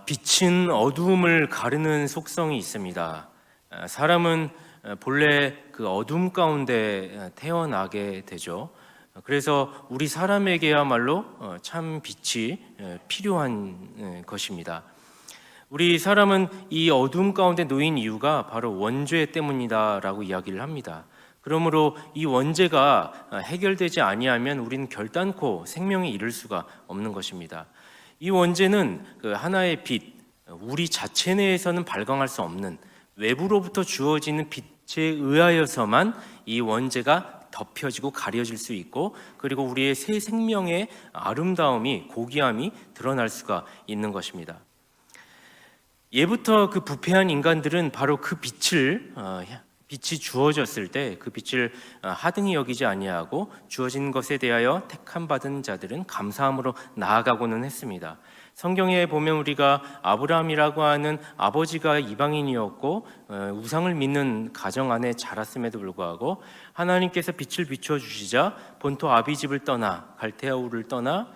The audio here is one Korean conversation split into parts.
빛은 어두움을 가르는 속성이 있습니다. 사람은 본래 그 어둠 가운데 태어나게 되죠. 그래서 우리 사람에게야말로 참 빛이 필요한 것입니다. 우리 사람은 이 어둠 가운데 놓인 이유가 바로 원죄 때문이다라고 이야기를 합니다. 그러므로 이 원죄가 해결되지 아니하면 우리는 결단코 생명에 이를 수가 없는 것입니다. 이 원죄는 그 하나의 빛, 우리 자체 내에서는 발광할 수 없는 외부로부터 주어지는 빛에 의하여서만 이 원죄가 덮여지고 가려질 수 있고, 그리고 우리의 새 생명의 아름다움이, 고귀함이 드러날 수가 있는 것입니다. 예부터 그 부패한 인간들은 바로 그 빛이 주어졌을 때 그 빛을 하등히 여기지 아니하고 주어진 것에 대하여 택함 받은 자들은 감사함으로 나아가고는 했습니다. 성경에 보면 우리가 아브라함이라고 하는 아버지가 이방인이었고 우상을 믿는 가정 안에 자랐음에도 불구하고 하나님께서 빛을 비춰 주시자 본토 아비집을 떠나 갈대아 우를 떠나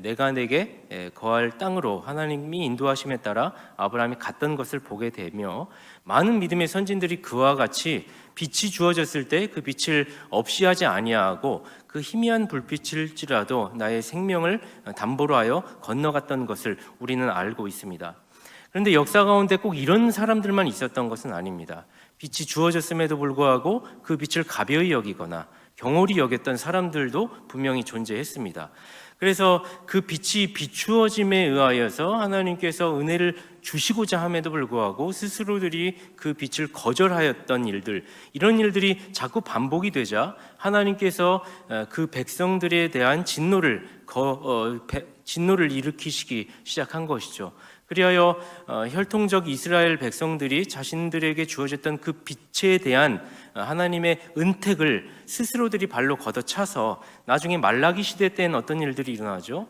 내가 내게 거할 땅으로 하나님이 인도하심에 따라 아브라함이 갔던 것을 보게 되며, 많은 믿음의 선진들이 그와 같이 빛이 주어졌을 때 그 빛을 없이 하지 아니하고 그 희미한 불빛일지라도 나의 생명을 담보로 하여 건너갔던 것을 우리는 알고 있습니다. 그런데 역사 가운데 꼭 이런 사람들만 있었던 것은 아닙니다. 빛이 주어졌음에도 불구하고 그 빛을 가벼이 여기거나 경홀히 여겼던 사람들도 분명히 존재했습니다. 그래서 그 빛이 비추어짐에 의하여서 하나님께서 은혜를 주시고자 함에도 불구하고 스스로들이 그 빛을 거절하였던 일들, 이런 일들이 자꾸 반복이 되자 하나님께서 그 백성들에 대한 진노를 일으키시기 시작한 것이죠. 그리하여 혈통적 이스라엘 백성들이 자신들에게 주어졌던 그 빛에 대한 하나님의 은택을 스스로들이 발로 걷어차서 나중에 말라기 시대 때는 어떤 일들이 일어나죠?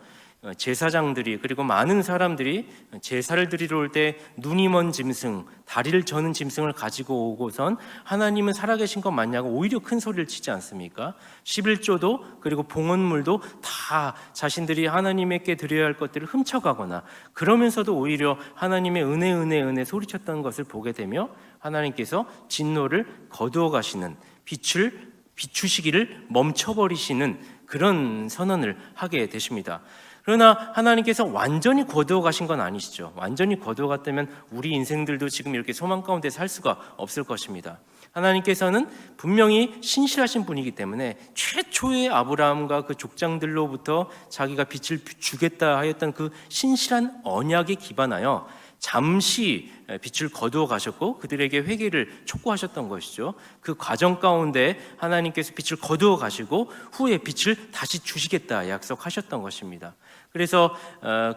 제사장들이, 그리고 많은 사람들이 제사를 드리러 올 때 눈이 먼 짐승, 다리를 저는 짐승을 가지고 오고선 하나님은 살아계신 것 맞냐고 오히려 큰 소리를 치지 않습니까? 11조도 그리고 봉헌물도 다 자신들이 하나님께 드려야 할 것들을 훔쳐가거나, 그러면서도 오히려 하나님의 은혜 소리쳤던 것을 보게 되며 하나님께서 진노를 거두어 가시는, 빛을 비추시기를 멈춰버리시는 그런 선언을 하게 되십니다. 그러나 하나님께서 완전히 거두어 가신 건 아니시죠. 완전히 거두어 갔다면 우리 인생들도 지금 이렇게 소망 가운데 살 수가 없을 것입니다. 하나님께서는 분명히 신실하신 분이기 때문에 최초의 아브라함과 그 족장들로부터 자기가 빛을 주겠다 하였던 그 신실한 언약에 기반하여 잠시 빛을 거두어 가셨고 그들에게 회개를 촉구하셨던 것이죠. 그 과정 가운데 하나님께서 빛을 거두어 가시고 후에 빛을 다시 주시겠다 약속하셨던 것입니다. 그래서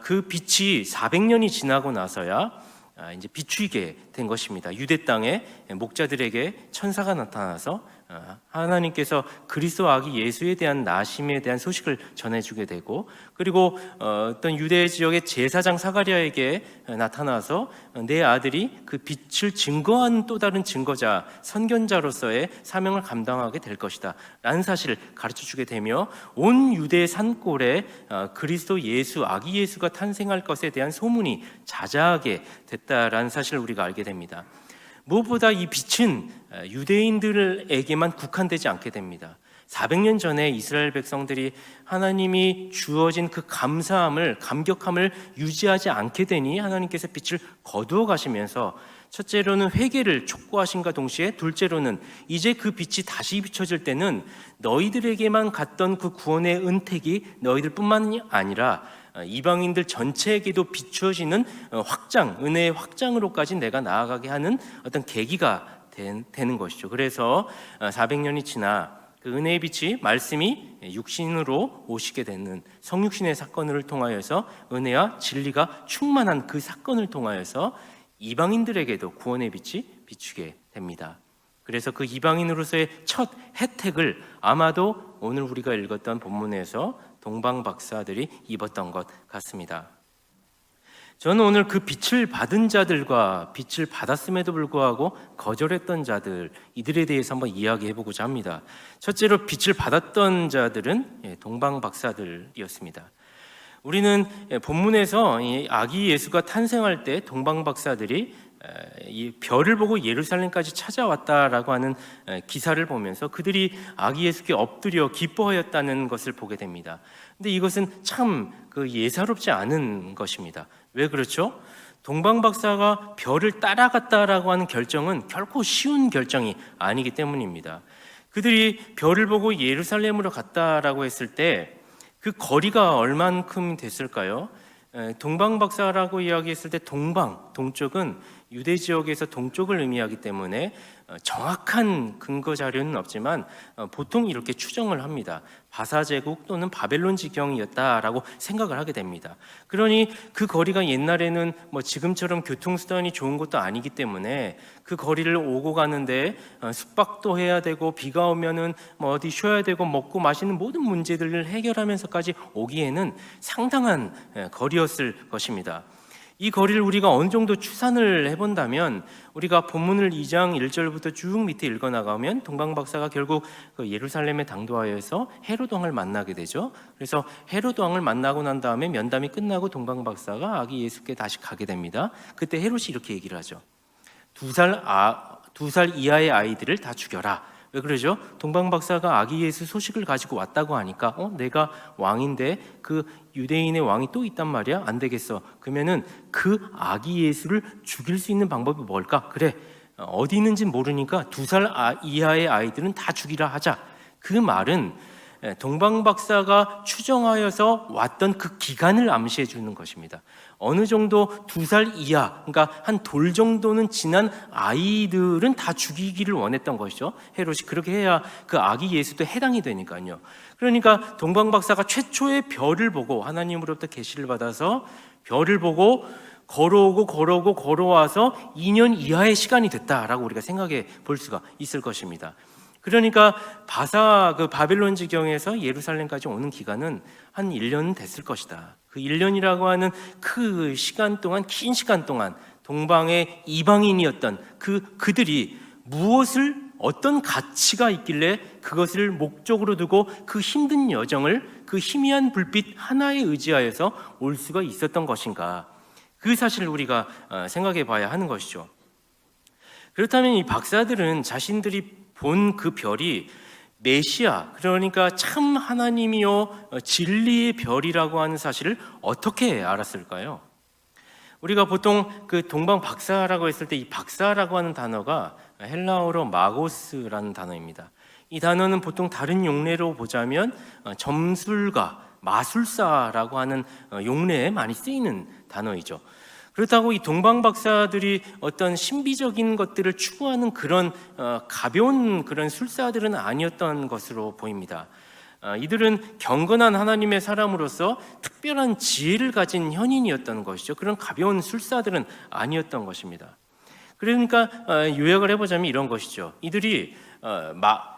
그 빛이 400년이 지나고 나서야 이제 비추이게 된 것입니다. 유대 땅에 목자들에게 천사가 나타나서 하나님께서 그리스도 아기 예수에 대한 나심에 대한 소식을 전해주게 되고, 그리고 어떤 유대 지역의 제사장 사가랴에게 나타나서 내 아들이 그 빛을 증거하는 또 다른 증거자, 선견자로서의 사명을 감당하게 될 것이다 라는 사실을 가르쳐주게 되며, 온 유대 산골에 그리스도 예수, 아기 예수가 탄생할 것에 대한 소문이 자자하게 됐다라는 사실을 우리가 알게 됩니다. 무엇보다 이 빛은 유대인들에게만 국한되지 않게 됩니다. 400년 전에 이스라엘 백성들이 하나님이 주어진 그 감격함을 유지하지 않게 되니 하나님께서 빛을 거두어 가시면서 첫째로는 회개를 촉구하신과 동시에 둘째로는 이제 그 빛이 다시 비춰질 때는 너희들에게만 갔던 그 구원의 은택이 너희들뿐만이 아니라 이방인들 전체에게도 비추어지는 은혜의 확장으로까지 내가 나아가게 하는 어떤 계기가 되는 것이죠. 그래서 400년이 지나 그 은혜의 빛이, 말씀이 육신으로 오시게 되는 성육신의 사건을 통하여서 은혜와 진리가 충만한 그 사건을 통하여서 이방인들에게도 구원의 빛이 비추게 됩니다. 그래서 그 이방인으로서의 첫 혜택을 아마도 오늘 우리가 읽었던 본문에서 동방 박사들이 입었던 것 같습니다. 저는 오늘 그 빛을 받은 자들과 빛을 받았음에도 불구하고 거절했던 자들, 이들에 대해서 한번 이야기해보고자 합니다. 첫째로 빛을 받았던 자들은 동방 박사들이었습니다. 우리는 본문에서 이 아기 예수가 탄생할 때 동방 박사들이 이 별을 보고 예루살렘까지 찾아왔다라고 하는 기사를 보면서 그들이 아기 예수께 엎드려 기뻐하였다는 것을 보게 됩니다. 근데 이것은 참 예사롭지 않은 것입니다. 왜 그렇죠? 동방 박사가 별을 따라갔다라고 하는 결정은 결코 쉬운 결정이 아니기 때문입니다. 그들이 별을 보고 예루살렘으로 갔다라고 했을 때 그 거리가 얼만큼 됐을까요? 동방 박사라고 이야기했을 때 동쪽은 유대 지역에서 동쪽을 의미하기 때문에 정확한 근거 자료는 없지만 보통 이렇게 추정을 합니다. 바사제국 또는 바벨론 지경이었다라고 생각을 하게 됩니다. 그러니 그 거리가 옛날에는 지금처럼 교통수단이 좋은 것도 아니기 때문에 그 거리를 오고 가는데 숙박도 해야 되고 비가 오면은 어디 쉬어야 되고 먹고 마시는 모든 문제들을 해결하면서까지 오기에는 상당한 거리였을 것입니다. 이 거리를 우리가 어느 정도 추산을 해본다면 우리가 본문을 2장 1절부터 쭉 밑에 읽어나가면 동방 박사가 결국 예루살렘에 당도하여서 헤롯 왕을 만나게 되죠. 그래서 헤롯 왕을 만나고 난 다음에 면담이 끝나고 동방 박사가 아기 예수께 다시 가게 됩니다. 그때 헤롯이 이렇게 얘기를 하죠. 2살 이하의 아이들을 다 죽여라. 왜 그러죠? 동방 박사가 아기 예수 소식을 가지고 왔다고 하니까 내가 왕인데 그 유대인의 왕이 또 있단 말이야? 안 되겠어. 그러면은 그 아기 예수를 죽일 수 있는 방법이 뭘까? 그래, 어디 있는지 모르니까 2살 이하의 아이들은 다 죽이라 하자. 그 말은 동방 박사가 추정하여서 왔던 그 기간을 암시해 주는 것입니다. 어느 정도 2살 이하, 그러니까 한 돌 정도는 지난 아이들은 다 죽이기를 원했던 것이죠. 헤롯이 그렇게 해야 그 아기 예수도 해당이 되니까요. 그러니까 동방 박사가 최초의 별을 보고 하나님으로부터 계시를 받아서 별을 보고 걸어와서 2년 이하의 시간이 됐다라고 우리가 생각해 볼 수가 있을 것입니다. 그러니까 바벨론 지경에서 예루살렘까지 오는 기간은 한 1년 됐을 것이다. 그 1년이라고 하는 그 시간 동안, 긴 시간 동안 동방의 이방인이었던 그들이 무엇을, 어떤 가치가 있길래 그것을 목적으로 두고 그 힘든 여정을 그 희미한 불빛 하나에 의지하여서 올 수가 있었던 것인가. 그 사실을 우리가 생각해 봐야 하는 것이죠. 그렇다면 이 박사들은 자신들이 본 그 별이 메시아, 그러니까 참 하나님이요 진리의 별이라고 하는 사실을 어떻게 알았을까요? 우리가 보통 그 동방 박사라고 했을 때 이 박사라고 하는 단어가 헬라어로 마고스라는 단어입니다. 이 단어는 보통 다른 용례로 보자면 점술가, 마술사라고 하는 용례에 많이 쓰이는 단어이죠. 그렇다고 이 동방 박사들이 어떤 신비적인 것들을 추구하는 그런 가벼운 그런 술사들은 아니었던 것으로 보입니다. 이들은 경건한 하나님의 사람으로서 특별한 지혜를 가진 현인이었던 것이죠. 그런 가벼운 술사들은 아니었던 것입니다. 그러니까 요약을 해보자면 이런 것이죠. 이들이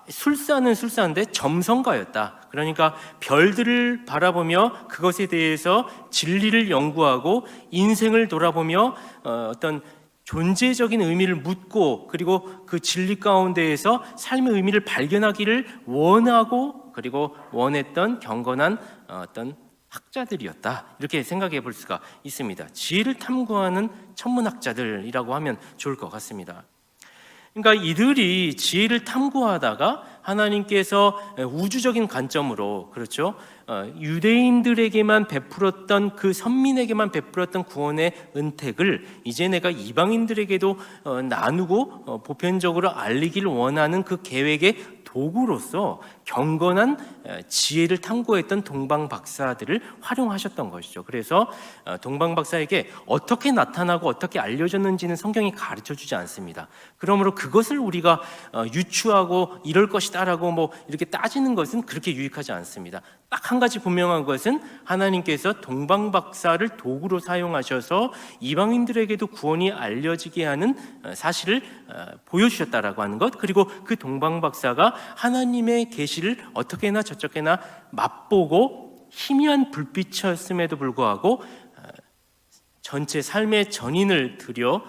술사는 술사인데 점성가였다. 그러니까 별들을 바라보며 그것에 대해서 진리를 연구하고 인생을 돌아보며 어떤 존재적인 의미를 묻고 그리고 그 진리 가운데에서 삶의 의미를 발견하기를 원하고 그리고 원했던 경건한 어떤 학자들이었다. 이렇게 생각해 볼 수가 있습니다. 지혜를 탐구하는 천문학자들이라고 하면 좋을 것 같습니다. 그러니까 이들이 지혜를 탐구하다가 하나님께서 우주적인 관점으로, 그렇죠, 유대인들에게만 베풀었던, 그 선민에게만 베풀었던 구원의 은택을 이제 내가 이방인들에게도 나누고 보편적으로 알리기를 원하는 그 계획의 도구로서 경건한 지혜를 탐구했던 동방 박사들을 활용하셨던 것이죠. 그래서 동방 박사에게 어떻게 나타나고 어떻게 알려졌는지는 성경이 가르쳐주지 않습니다. 그러므로 그것을 우리가 유추하고 이럴 것이다라고 이렇게 따지는 것은 그렇게 유익하지 않습니다. 딱 한 가지 분명한 것은 하나님께서 동방 박사를 도구로 사용하셔서 이방인들에게도 구원이 알려지게 하는 사실을 보여주셨다라고 하는 것, 그리고 그 동방 박사가 하나님의 계시를 어떻게나 저쪽에나 맛보고 희미한 불빛이었음에도 불구하고 전체 삶의 전인을 들여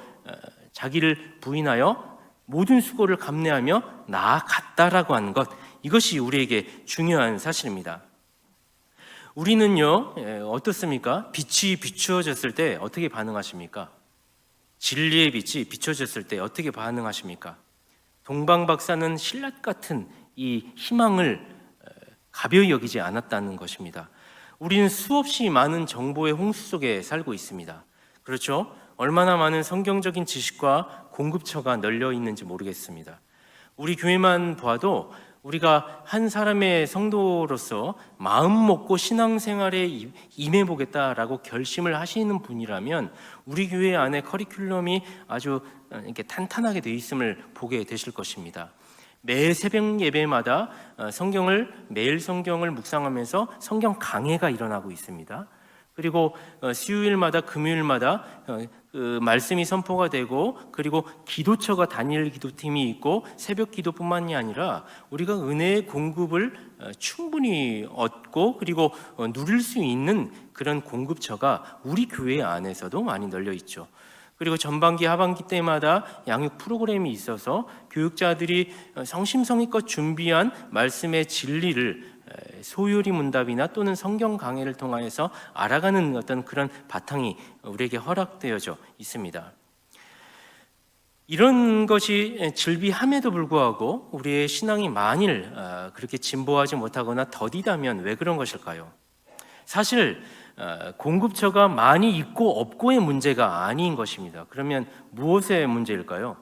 자기를 부인하여 모든 수고를 감내하며 나아갔다라고 하는 것, 이것이 우리에게 중요한 사실입니다. 우리는요, 어떻습니까? 빛이 비추어졌을 때 어떻게 반응하십니까? 진리의 빛이 비춰졌을 때 어떻게 반응하십니까? 동방 박사는 신라 같은 이 희망을 가벼이 여기지 않았다는 것입니다. 우리는 수없이 많은 정보의 홍수 속에 살고 있습니다. 그렇죠? 얼마나 많은 성경적인 지식과 공급처가 널려 있는지 모르겠습니다. 우리 교회만 봐도 우리가 한 사람의 성도로서 마음 먹고 신앙생활에 임해보겠다라고 결심을 하시는 분이라면 우리 교회 안에 커리큘럼이 아주 이렇게 탄탄하게 되어 있음을 보게 되실 것입니다. 매 새벽 예배마다 매일 성경을 묵상하면서 성경 강해가 일어나고 있습니다. 그리고 수요일마다 금요일마다 그 말씀이 선포가 되고, 그리고 기도처가 단일 기도팀이 있고, 새벽 기도뿐만이 아니라 우리가 은혜의 공급을 충분히 얻고 그리고 누릴 수 있는 그런 공급처가 우리 교회 안에서도 많이 널려 있죠. 그리고 전반기 하반기 때마다 양육 프로그램이 있어서 교육자들이 성심성의껏 준비한 말씀의 진리를 소요리 문답이나 또는 성경 강해를 통하여서 알아가는 어떤 그런 바탕이 우리에게 허락되어져 있습니다. 이런 것이 즐비함에도 불구하고 우리의 신앙이 만일 그렇게 진보하지 못하거나 더디다면 왜 그런 것일까요? 사실 공급처가 많이 있고 없고의 문제가 아닌 것입니다. 그러면 무엇의 문제일까요?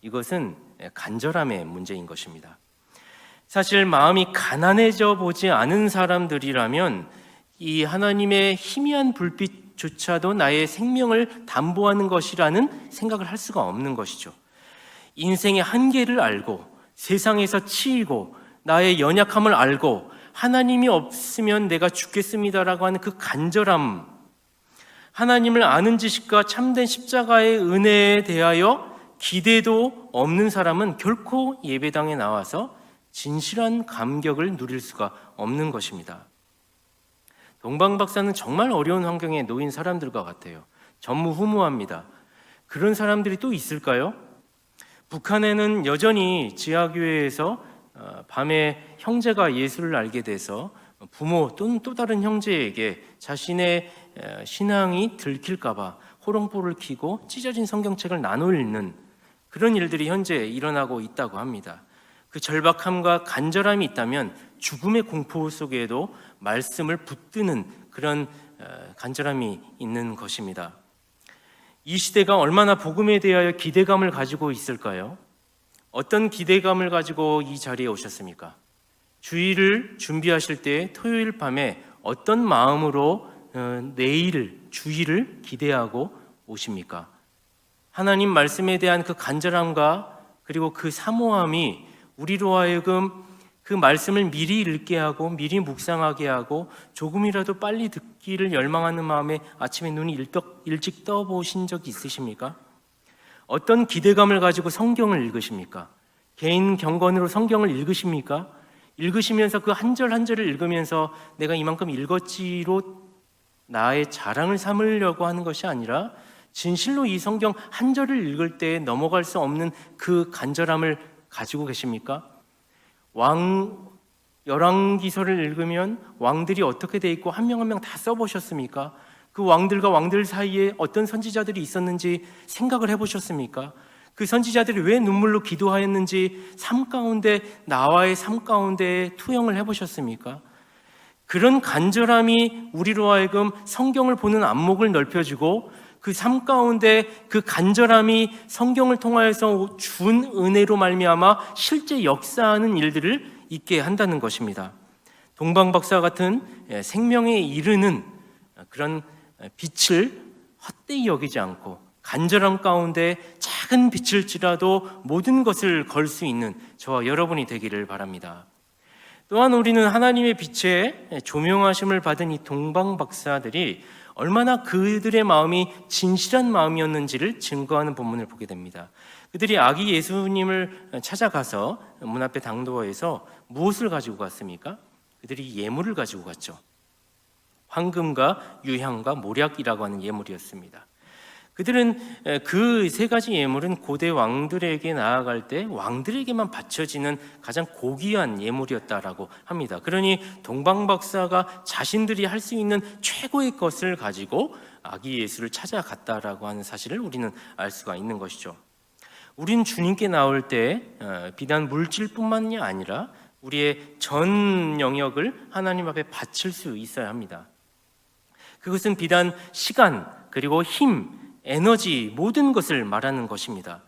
이것은 간절함의 문제인 것입니다. 사실 마음이 가난해져 보지 않은 사람들이라면 이 하나님의 희미한 불빛조차도 나의 생명을 담보하는 것이라는 생각을 할 수가 없는 것이죠. 인생의 한계를 알고 세상에서 치이고 나의 연약함을 알고 하나님이 없으면 내가 죽겠습니다라고 하는 그 간절함, 하나님을 아는 지식과 참된 십자가의 은혜에 대하여 기대도 없는 사람은 결코 예배당에 나와서 진실한 감격을 누릴 수가 없는 것입니다. 동방 박사는 정말 어려운 환경에 놓인 사람들과 같아요. 전무후무합니다. 그런 사람들이 또 있을까요? 북한에는 여전히 지하교회에서 밤에 형제가 예수를 알게 돼서 부모 또는 또 다른 형제에게 자신의 신앙이 들킬까봐 호롱불을 켜고 찢어진 성경책을 나눠 읽는 그런 일들이 현재 일어나고 있다고 합니다. 그 절박함과 간절함이 있다면 죽음의 공포 속에도 말씀을 붙드는 그런 간절함이 있는 것입니다. 이 시대가 얼마나 복음에 대하여 기대감을 가지고 있을까요? 어떤 기대감을 가지고 이 자리에 오셨습니까? 주일을 준비하실 때 토요일 밤에 어떤 마음으로 주일을 기대하고 오십니까? 하나님 말씀에 대한 그 간절함과 그리고 그 사모함이 우리로 하여금 그 말씀을 미리 읽게 하고 미리 묵상하게 하고 조금이라도 빨리 듣기를 열망하는 마음에 아침에 눈이 일찍 떠보신 적이 있으십니까? 어떤 기대감을 가지고 성경을 읽으십니까? 개인 경건으로 성경을 읽으십니까? 읽으시면서 그 한 절 한 절을 읽으면서 내가 이만큼 읽었지로 나의 자랑을 삼으려고 하는 것이 아니라 진실로 이 성경 한 절을 읽을 때 넘어갈 수 없는 그 간절함을 가지고 계십니까? 열왕기서를 읽으면 왕들이 어떻게 돼 있고 한 명 한 명 다 써보셨습니까? 그 왕들과 왕들 사이에 어떤 선지자들이 있었는지 생각을 해보셨습니까? 그 선지자들이 왜 눈물로 기도하였는지 나와의 삶 가운데 투영을 해보셨습니까? 그런 간절함이 우리로 하여금 성경을 보는 안목을 넓혀주고 그 삶 가운데 그 간절함이 성경을 통하여서 준 은혜로 말미암아 실제 역사하는 일들을 있게 한다는 것입니다. 동방 박사 같은 생명에 이르는 그런 빛을 헛되이 여기지 않고 간절함 가운데 작은 빛일지라도 모든 것을 걸 수 있는 저와 여러분이 되기를 바랍니다. 또한 우리는 하나님의 빛에 조명하심을 받은 이 동방 박사들이 얼마나 그들의 마음이 진실한 마음이었는지를 증거하는 본문을 보게 됩니다. 그들이 아기 예수님을 찾아가서 문 앞에 당도에서 무엇을 가지고 갔습니까? 그들이 예물을 가지고 갔죠. 황금과 유향과 모략이라고 하는 예물이었습니다. 그들은 그 세 가지 예물은 고대 왕들에게 나아갈 때 왕들에게만 바쳐지는 가장 고귀한 예물이었다라고 합니다. 그러니 동방박사가 자신들이 할 수 있는 최고의 것을 가지고 아기 예수를 찾아갔다라고 하는 사실을 우리는 알 수가 있는 것이죠. 우린 주님께 나올 때 비단 물질뿐만이 아니라 우리의 전 영역을 하나님 앞에 바칠 수 있어야 합니다. 그것은 비단 시간, 그리고 힘, 에너지, 모든 것을 말하는 것입니다.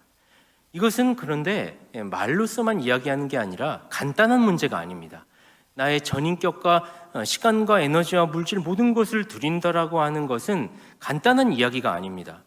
이것은 그런데 말로서만 이야기하는 게 아니라 간단한 문제가 아닙니다. 나의 전인격과 시간과 에너지와 물질 모든 것을 드린다라고 하는 것은 간단한 이야기가 아닙니다.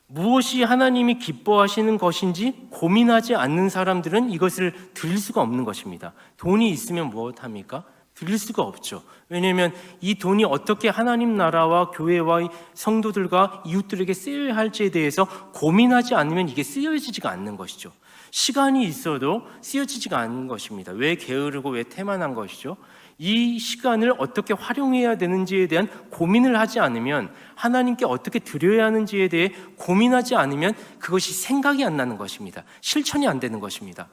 무엇이 하나님이 기뻐하시는 것인지 고민하지 않는 사람들은 이것을 드릴 수가 없는 것입니다. 돈이 있으면 무엇합니까? 드릴 수가 없죠. 왜냐하면 이 돈이 어떻게 하나님 나라와 교회와 성도들과 이웃들에게 쓰여야 할지에 대해서 고민하지 않으면 이게 쓰여지지가 않는 것이죠. 시간이 있어도 쓰여지지가 않는 것입니다. 왜 게으르고 왜 태만한 것이죠? 이 시간을 어떻게 활용해야 되는지에 대한 고민을 하지 않으면, 하나님께 어떻게 드려야 하는지에 대해 고민하지 않으면 그것이 생각이 안 나는 것입니다. 실천이 안 되는 것입니다.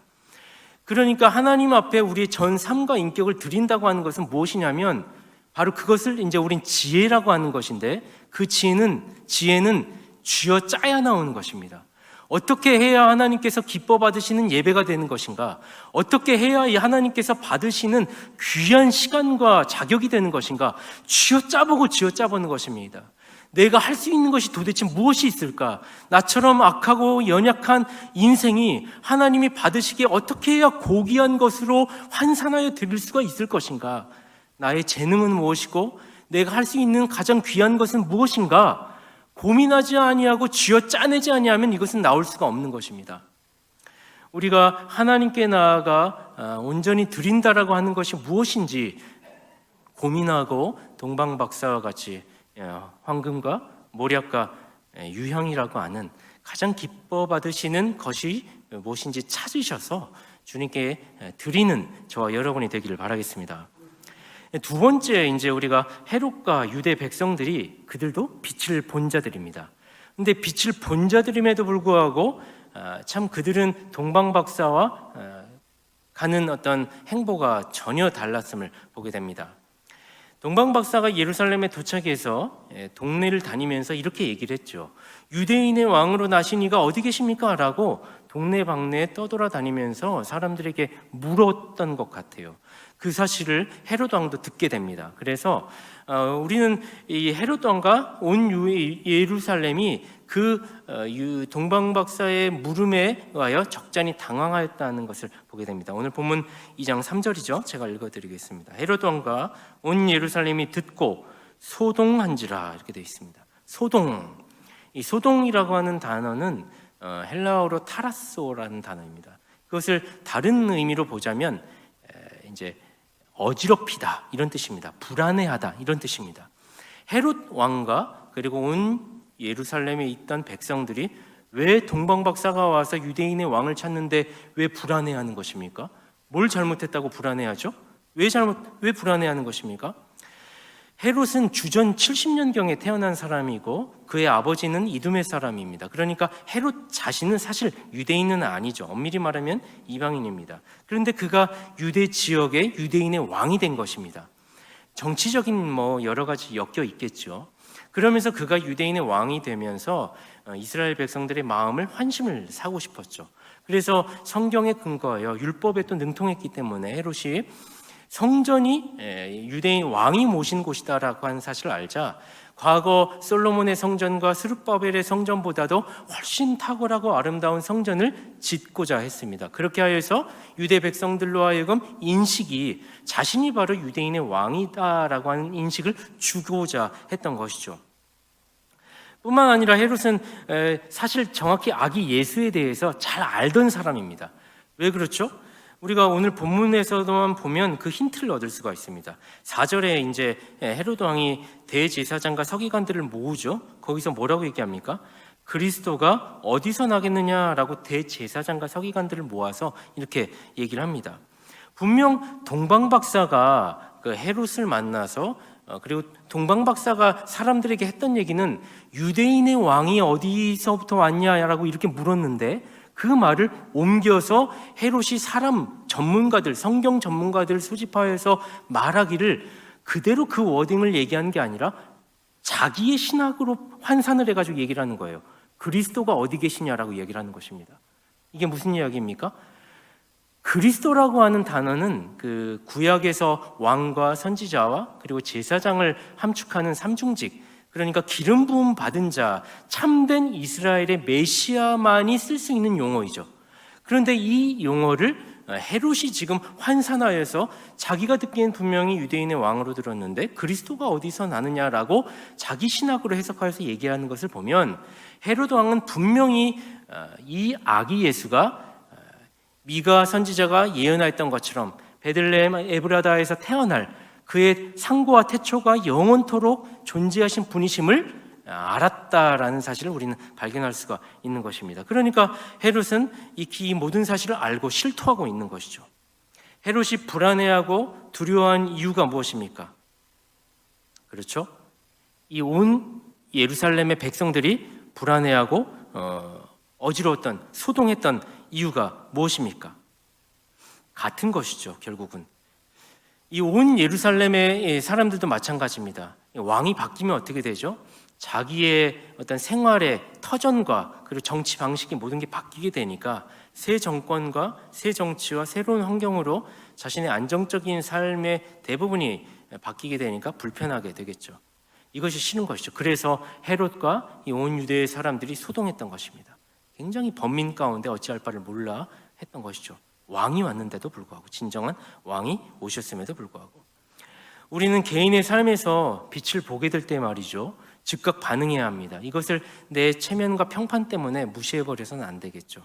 그러니까 하나님 앞에 우리의 전 삶과 인격을 드린다고 하는 것은 무엇이냐면 바로 그것을 이제 우린 지혜라고 하는 것인데, 그 지혜는 쥐어 짜야 나오는 것입니다. 어떻게 해야 하나님께서 기뻐 받으시는 예배가 되는 것인가? 어떻게 해야 이 하나님께서 받으시는 귀한 시간과 자격이 되는 것인가? 쥐어 짜보는 것입니다. 내가 할 수 있는 것이 도대체 무엇이 있을까? 나처럼 악하고 연약한 인생이 하나님이 받으시기에 어떻게 해야 고귀한 것으로 환산하여 드릴 수가 있을 것인가? 나의 재능은 무엇이고 내가 할 수 있는 가장 귀한 것은 무엇인가? 고민하지 아니하고 쥐어 짜내지 아니하면 이것은 나올 수가 없는 것입니다. 우리가 하나님께 나아가 온전히 드린다라고 하는 것이 무엇인지 고민하고 동방박사와 같이 황금과 모략과 유향이라고 하는 가장 기뻐 받으시는 것이 무엇인지 찾으셔서 주님께 드리는 저와 여러분이 되기를 바라겠습니다. 두 번째, 이제 우리가 헤롯과 유대 백성들이 그들도 빛을 본 자들입니다. 근데 빛을 본 자들임에도 불구하고 참 그들은 동방박사와 가는 어떤 행보가 전혀 달랐음을 보게 됩니다. 동방박사가 예루살렘에 도착해서 동네를 다니면서 이렇게 얘기를 했죠. 유대인의 왕으로 나신 이가 어디 계십니까? 라고 동네방네 떠돌아다니면서 사람들에게 물었던 것 같아요. 그 사실을 헤롯 왕도 듣게 됩니다. 그래서 우리는 이 헤롯 왕과 온 예루살렘이 그 동방박사의 물음에 의하여 적잖이 당황하였다는 것을 보게 됩니다. 오늘 본문 2장 3절이죠. 제가 읽어드리겠습니다. 헤롯 왕과 온 예루살렘이 듣고 소동한지라, 이렇게 되어 있습니다. 소동. 이 소동이라고 하는 단어는 헬라어로 타라소라는 단어입니다. 그것을 다른 의미로 보자면 이제 어지럽히다 이런 뜻입니다. 불안해하다 이런 뜻입니다. 헤롯 왕과 그리고 온 예루살렘에 있던 백성들이 왜 동방박사가 와서 유대인의 왕을 찾는데 왜 불안해하는 것입니까? 뭘 잘못했다고 불안해하죠? 왜 불안해하는 것입니까? 헤롯은 주전 70년경에 태어난 사람이고 그의 아버지는 이두메 사람입니다. 그러니까 헤롯 자신은 사실 유대인은 아니죠. 엄밀히 말하면 이방인입니다. 그런데 그가 유대 지역의 유대인의 왕이 된 것입니다. 정치적인 여러 가지 엮여 있겠죠. 그러면서 그가 유대인의 왕이 되면서 이스라엘 백성들의 마음을 환심을 사고 싶었죠. 그래서 성경에 근거하여 율법에 또 능통했기 때문에 헤롯이 성전이 유대인 왕이 모신 곳이다라고 하는 사실을 알자 과거 솔로몬의 성전과 스룹바벨의 성전보다도 훨씬 탁월하고 아름다운 성전을 짓고자 했습니다. 그렇게 하여서 유대 백성들로 하여금 인식이 자신이 바로 유대인의 왕이다라고 하는 인식을 주고자 했던 것이죠. 뿐만 아니라 헤롯은 사실 정확히 아기 예수에 대해서 잘 알던 사람입니다. 왜 그렇죠? 우리가 오늘 본문에서만 보면 그 힌트를 얻을 수가 있습니다. 4절에 이제 헤롯 왕이 대제사장과 서기관들을 모으죠. 거기서 뭐라고 얘기합니까? 그리스도가 어디서 나겠느냐라고 대제사장과 서기관들을 모아서 이렇게 얘기를 합니다. 분명 동방박사가 그 헤롯을 만나서 그리고 동방 박사가 사람들에게 했던 얘기는 유대인의 왕이 어디서부터 왔냐라고 이렇게 물었는데 그 말을 옮겨서 헤롯이 사람 전문가들, 성경 전문가들 소집하여서 말하기를 그대로 그 워딩을 얘기한 게 아니라 자기의 신학으로 환산을 해가지고 얘기를 하는 거예요. 그리스도가 어디 계시냐라고 얘기를 하는 것입니다. 이게 무슨 이야기입니까? 그리스도라고 하는 단어는 그 구약에서 왕과 선지자와 그리고 제사장을 함축하는 삼중직, 그러니까 기름 부음 받은 자, 참된 이스라엘의 메시아만이 쓸 수 있는 용어이죠. 그런데 이 용어를 헤롯이 지금 환산하여서 자기가 듣기엔 분명히 유대인의 왕으로 들었는데 그리스도가 어디서 나느냐라고 자기 신학으로 해석하여서 얘기하는 것을 보면 헤롯 왕은 분명히 이 아기 예수가 미가 선지자가 예언하였던 것처럼 베들레헴 에브라다에서 태어날 그의 상고와 태초가 영원토록 존재하신 분이심을 알았다라는 사실을 우리는 발견할 수가 있는 것입니다. 그러니까 헤롯은 이 모든 사실을 알고 실토하고 있는 것이죠. 헤롯이 불안해하고 두려워한 이유가 무엇입니까? 그렇죠? 이 온 예루살렘의 백성들이 불안해하고 어지러웠던, 소동했던 이유가 무엇입니까? 같은 것이죠. 결국은 이 온 예루살렘의 사람들도 마찬가지입니다. 왕이 바뀌면 어떻게 되죠? 자기의 어떤 생활의 터전과 그리고 정치 방식이 모든 게 바뀌게 되니까 새 정권과 새 정치와 새로운 환경으로 자신의 안정적인 삶의 대부분이 바뀌게 되니까 불편하게 되겠죠. 이것이 싫은 것이죠. 그래서 헤롯과 이 온 유대의 사람들이 소동했던 것입니다. 굉장히 번민 가운데 어찌할 바를 몰라 했던 것이죠. 왕이 왔는데도 불구하고, 진정한 왕이 오셨음에도 불구하고 우리는 개인의 삶에서 빛을 보게 될 때 말이죠, 즉각 반응해야 합니다. 이것을 내 체면과 평판 때문에 무시해버려서는 안 되겠죠.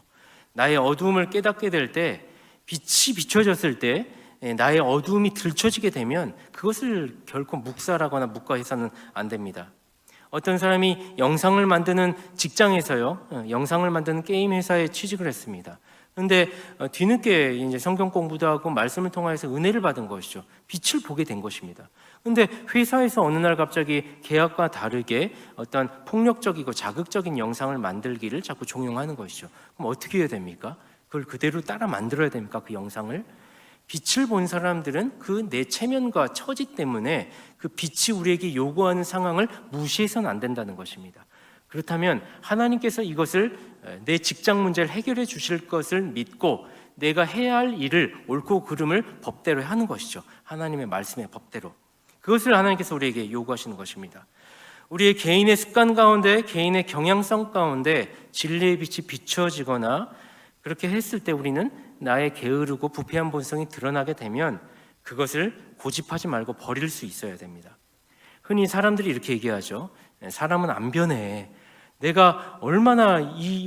나의 어두움을 깨닫게 될 때, 빛이 비춰졌을 때 나의 어두움이 들춰지게 되면 그것을 결코 묵살하거나 묵과해서는 안 됩니다. 어떤 사람이 영상을 만드는 직장에서요, 영상을 만드는 게임 회사에 취직을 했습니다. 그런데 뒤늦게 이제 성경 공부도 하고 말씀을 통해서 은혜를 받은 것이죠. 빛을 보게 된 것입니다. 그런데 회사에서 어느 날 갑자기 계약과 다르게 어떤 폭력적이고 자극적인 영상을 만들기를 자꾸 종용하는 것이죠. 그럼 어떻게 해야 됩니까? 그걸 그대로 따라 만들어야 됩니까? 그 영상을? 빛을 본 사람들은 그 내 체면과 처지 때문에 그 빛이 우리에게 요구하는 상황을 무시해서는 안 된다는 것입니다. 그렇다면 하나님께서 이것을 내 직장 문제를 해결해 주실 것을 믿고 내가 해야 할 일을 옳고 그름을 법대로 하는 것이죠. 하나님의 말씀의 법대로. 그것을 하나님께서 우리에게 요구하시는 것입니다. 우리의 개인의 습관 가운데, 개인의 경향성 가운데 진리의 빛이 비춰지거나 그렇게 했을 때 우리는 나의 게으르고 부패한 본성이 드러나게 되면 그것을 고집하지 말고 버릴 수 있어야 됩니다. 흔히 사람들이 이렇게 얘기하죠. 사람은 안 변해. 내가 얼마나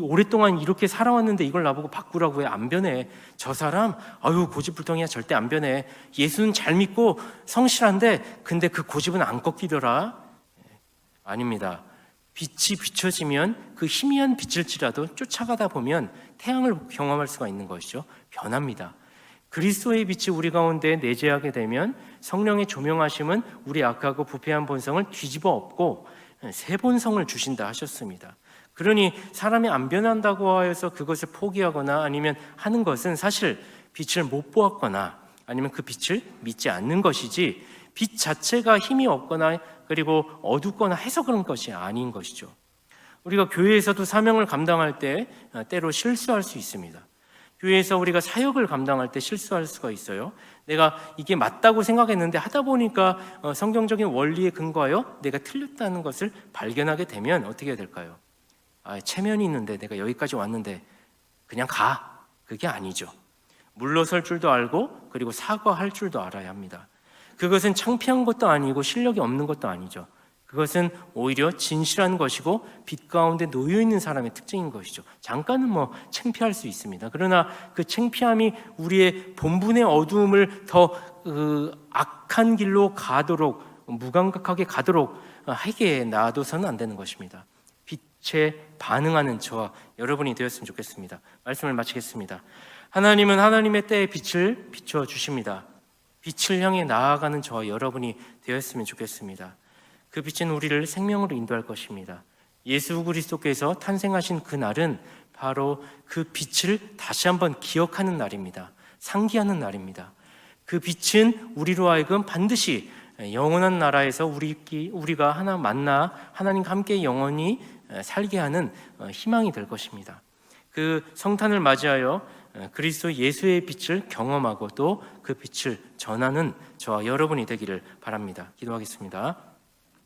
오랫동안 이렇게 살아왔는데 이걸 나보고 바꾸라고 해. 안 변해. 저 사람 아유 고집불통이야. 절대 안 변해. 예수는 잘 믿고 성실한데 근데 그 고집은 안 꺾이더라. 아닙니다. 빛이 비춰지면 그 희미한 빛일지라도 쫓아가다 보면 태양을 경험할 수가 있는 것이죠. 변합니다. 그리스도의 빛이 우리 가운데 내재하게 되면 성령의 조명하심은 우리 악하고 부패한 본성을 뒤집어 엎고 새 본성을 주신다 하셨습니다. 그러니 사람이 안 변한다고 하여서 그것을 포기하거나 아니면 하는 것은 사실 빛을 못 보았거나 아니면 그 빛을 믿지 않는 것이지 빛 자체가 힘이 없거나 그리고 어둡거나 해서 그런 것이 아닌 것이죠. 우리가 교회에서도 사명을 감당할 때 때로 실수할 수 있습니다. 교회에서 우리가 사역을 감당할 때 실수할 수가 있어요. 내가 이게 맞다고 생각했는데 하다 보니까 성경적인 원리에 근거하여 내가 틀렸다는 것을 발견하게 되면 어떻게 해야 될까요? 체면이 있는데 내가 여기까지 왔는데 그냥 가. 그게 아니죠. 물러설 줄도 알고 그리고 사과할 줄도 알아야 합니다. 그것은 창피한 것도 아니고 실력이 없는 것도 아니죠. 그것은 오히려 진실한 것이고 빛 가운데 놓여 있는 사람의 특징인 것이죠. 잠깐은 창피할 수 있습니다. 그러나 그 창피함이 우리의 본분의 어두움을 더 악한 길로 가도록 무감각하게 가도록 하게 놔둬서는 안 되는 것입니다. 빛에 반응하는 저와 여러분이 되었으면 좋겠습니다. 말씀을 마치겠습니다. 하나님은 하나님의 때에 빛을 비춰 주십니다. 빛을 향해 나아가는 저와 여러분이 되었으면 좋겠습니다. 그 빛은 우리를 생명으로 인도할 것입니다. 예수 그리스도께서 탄생하신 그 날은 바로 그 빛을 다시 한번 기억하는 날입니다. 상기하는 날입니다. 그 빛은 우리로 하여금 반드시 영원한 나라에서 우리가 하나 만나 하나님과 함께 영원히 살게 하는 희망이 될 것입니다. 그 성탄을 맞이하여 그리스도 예수의 빛을 경험하고 또 그 빛을 전하는 저와 여러분이 되기를 바랍니다. 기도하겠습니다.